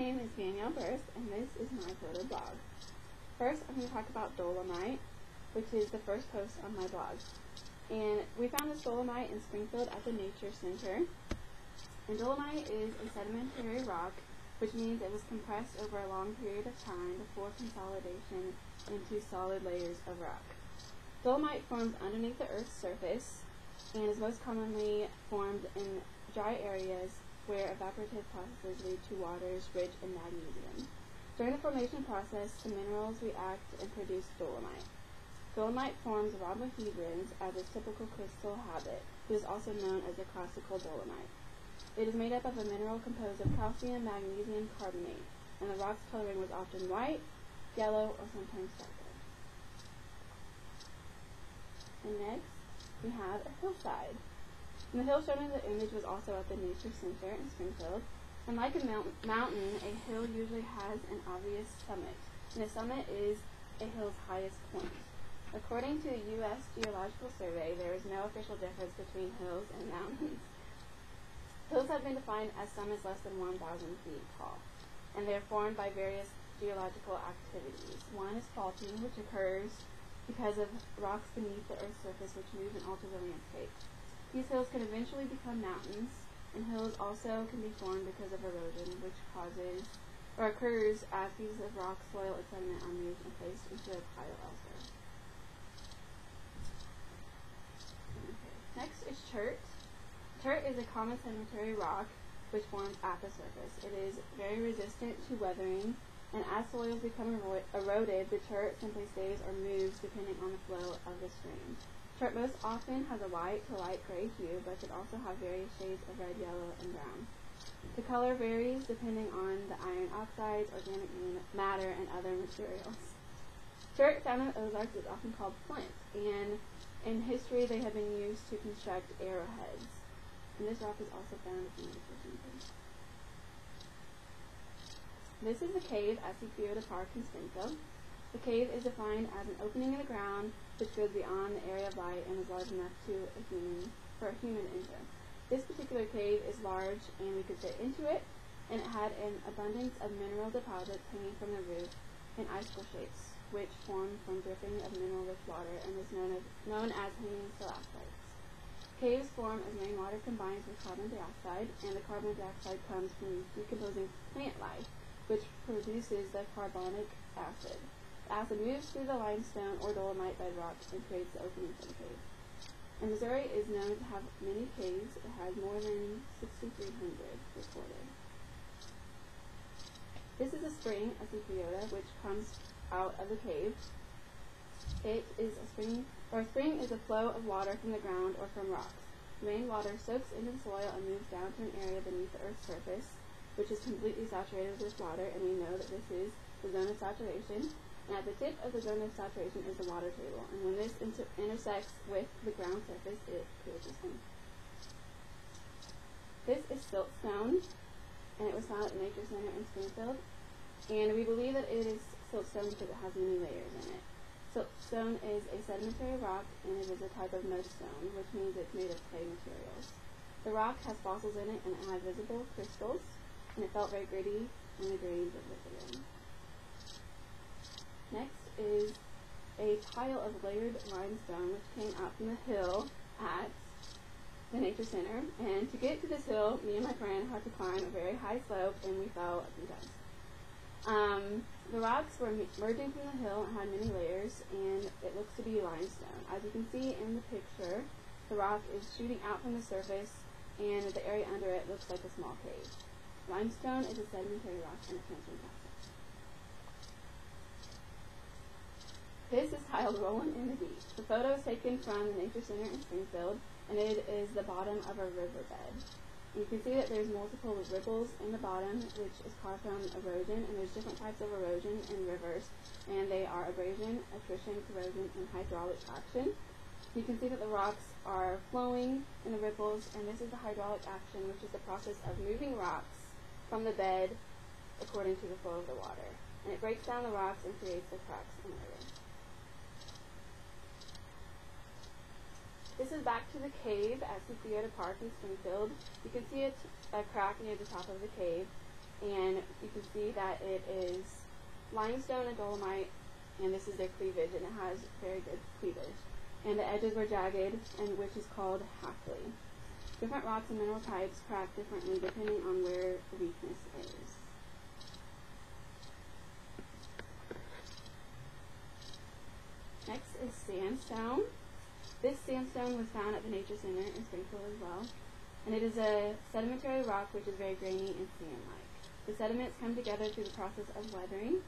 name is Vanielle and this is my photo blog. First, I'm going to talk about dolomite, which is the first post on my blog. And we found this dolomite in Springfield at the Nature Center. And dolomite is a sedimentary rock, which means it was compressed over a long period of time before consolidation into solid layers of rock. Dolomite forms underneath the Earth's surface and is most commonly formed in dry areas where evaporative processes lead to waters rich in magnesium. During the formation process, the minerals react and produce dolomite. Dolomite forms rhombohedrons as its typical crystal habit. It is also known as the classical dolomite. It is made up of a mineral composed of calcium magnesium carbonate, and the rock's coloring was often white, yellow, or sometimes darker. And next, we have a hillside. And the hill shown in the image was also at the Nature Center in Springfield. And like a mountain, a hill usually has an obvious summit, and the summit is a hill's highest point. According to the U.S. Geological Survey, there is no official difference between hills and mountains. Hills have been defined as summits less than 1,000 feet tall, and they are formed by various geological activities. One is faulting, which occurs because of rocks beneath the Earth's surface which move and alter the landscape. These hills can eventually become mountains, and hills also can be formed because of erosion, which causes or occurs as pieces of rock, soil, and sediment are moved and placed into a pile elsewhere. Next is chert. Chert is a common sedimentary rock which forms at the surface. It is very resistant to weathering, and as soils become eroded, the chert simply stays or moves depending on the flow of the stream. Chert most often has a white to light gray hue, but can also have various shades of red, yellow, and brown. The color varies depending on the iron oxides, organic matter, and other materials. Chert found in the Ozarks is often called flint, and in history they have been used to construct arrowheads. And this rock is also found in the Nature Center. This is the cave at Burres-Ozarks Park in Springfield. The cave is defined as an opening in the ground which goes beyond the area of light and is large enough for a human to enter. This particular cave is large and we could fit into it, and it had an abundance of mineral deposits hanging from the roof in icicle shapes, which formed from dripping of mineral-rich water and was known as hanging stalactites. Caves form as rainwater combines with carbon dioxide, and the carbon dioxide comes from decomposing plant life, which produces the carbonic acid. The acid moves through the limestone or dolomite bedrock and creates the opening for the cave. And Missouri is known to have many caves. It has more than 6,300 recorded. This is a spring, a Burres-Ozarks, which comes out of the cave. It is a spring is a flow of water from the ground or from rocks. Rainwater soaks into the soil and moves down to an area beneath the Earth's surface, which is completely saturated with water, and we know that this is the zone of saturation. And at the tip of the zone of saturation is the water table, and when this intersects with the ground surface, it creates a spring. This is siltstone, and it was found at the Nature Center in Springfield, and we believe that it is siltstone because it has many layers in it. Siltstone is a sedimentary rock, and it is a type of mudstone, which means it's made of clay materials. The rock has fossils in it, and it has visible crystals, and it felt very gritty, and the grains of lithium. Next is a pile of layered limestone which came out from the hill at the Nature Center. And to get to this hill, me and my friend had to climb a very high slope, and we fell a few times. The rocks were merging from the hill and had many layers, and it looks to be limestone. As you can see in the picture, the rock is shooting out from the surface, and the area under it looks like a small cave. Limestone is a sedimentary rock and a transferring process. This is titled Rolling in the Deep. The photo is taken from the Nature Center in Springfield, and it is the bottom of a riverbed. You can see that there's multiple ripples in the bottom, which is caused from erosion, and there's different types of erosion in rivers, and they are abrasion, attrition, corrosion, and hydraulic action. You can see that the rocks are flowing in the ripples, and this is the hydraulic action, which is the process of moving rocks from the bed according to the flow of the water. And it breaks down the rocks and creates the cracks in the earth. This is back to the cave at Burres-Ozarks Park in Springfield. You can see a crack near the top of the cave. and you can see that it is limestone and dolomite, and this is their cleavage, and it has very good cleavage. And the edges were jagged, and which is called hackly. Different rocks and mineral types crack differently depending on where the weakness is. Next is sandstone. This sandstone was found at the Nature Center in Springfield as well, and it is a sedimentary rock which is very grainy and sand-like. The sediments come together through the process of weathering,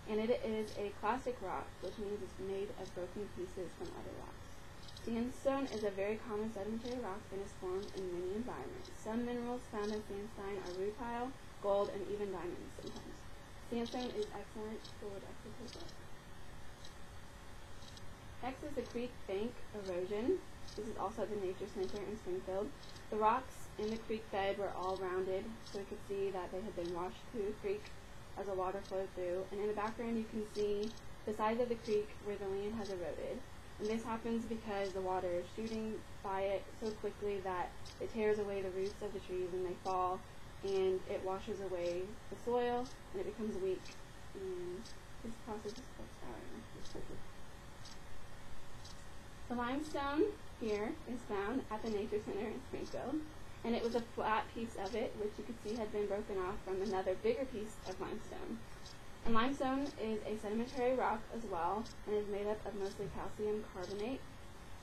and it is a clastic rock, which means it's made of broken pieces from other rocks. Sandstone is a very common sedimentary rock and is formed in many environments. Some minerals found in sandstone are rutile, gold, and even diamonds sometimes. Sandstone is excellent for exercise. Next is the creek bank erosion. This is also at the Nature Center in Springfield. The rocks in the creek bed were all rounded, so you could see that they had been washed through the creek as the water flowed through. And in the background you can see the sides of the creek where the land has eroded. And this happens because the water is shooting by it so quickly that it tears away the roots of the trees and they fall, and it washes away the soil and it becomes weak. And this process is called scouring. The limestone here is found at the Nature Center in Springfield, and it was a flat piece of it which you could see had been broken off from another bigger piece of limestone. And limestone is a sedimentary rock as well, and is made up of mostly calcium carbonate.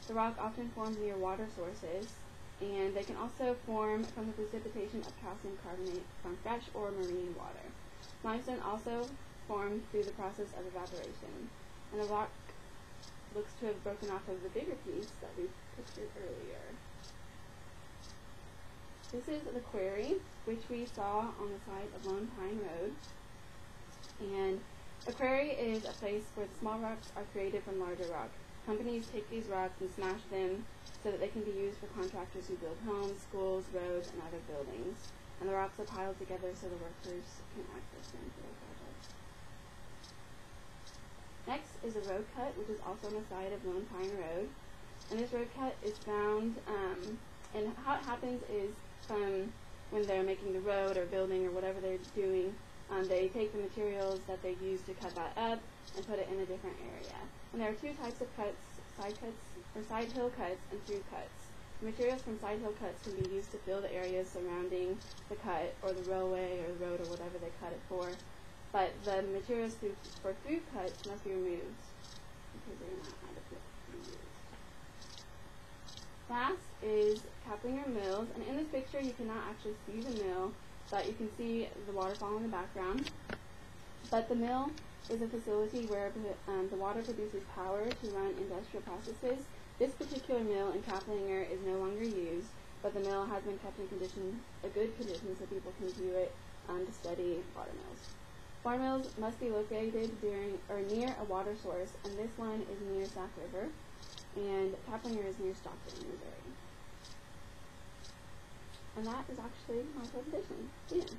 The rock often forms near water sources, and they can also form from the precipitation of calcium carbonate from fresh or marine water. Limestone also formed through the process of evaporation, and the rock looks to have broken off of the bigger piece that we pictured earlier. This is the quarry, which we saw on the side of Lone Pine Road. And a quarry is a place where small rocks are created from larger rock. Companies take these rocks and smash them so that they can be used for contractors who build homes, schools, roads, and other buildings. And the rocks are piled together so the workers can access them for their projects. Next is a road cut, which is also on the side of Lone Pine Road. And this road cut is found, and how it happens is from when they're making the road or building or whatever they're doing, they take the materials that they use to cut that up and put it in a different area. And there are two types of cuts, side hill cuts and through cuts. The materials from side hill cuts can be used to fill the areas surrounding the cut or the railway or the road or whatever they cut it for. But the materials for through cuts must be removed because they're not adequate to be used. Last is Kaplinger Mills, and in this picture you cannot actually see the mill, but you can see the waterfall in the background. But the mill is a facility where the water produces power to run industrial processes. This particular mill in Kaplinger is no longer used, but the mill has been kept in a good condition so people can view it to study water mills. Water mills must be located near a water source, and this one is near Sac River, and Kaplinger is near Stockton, Missouri. And that is actually my presentation. The end.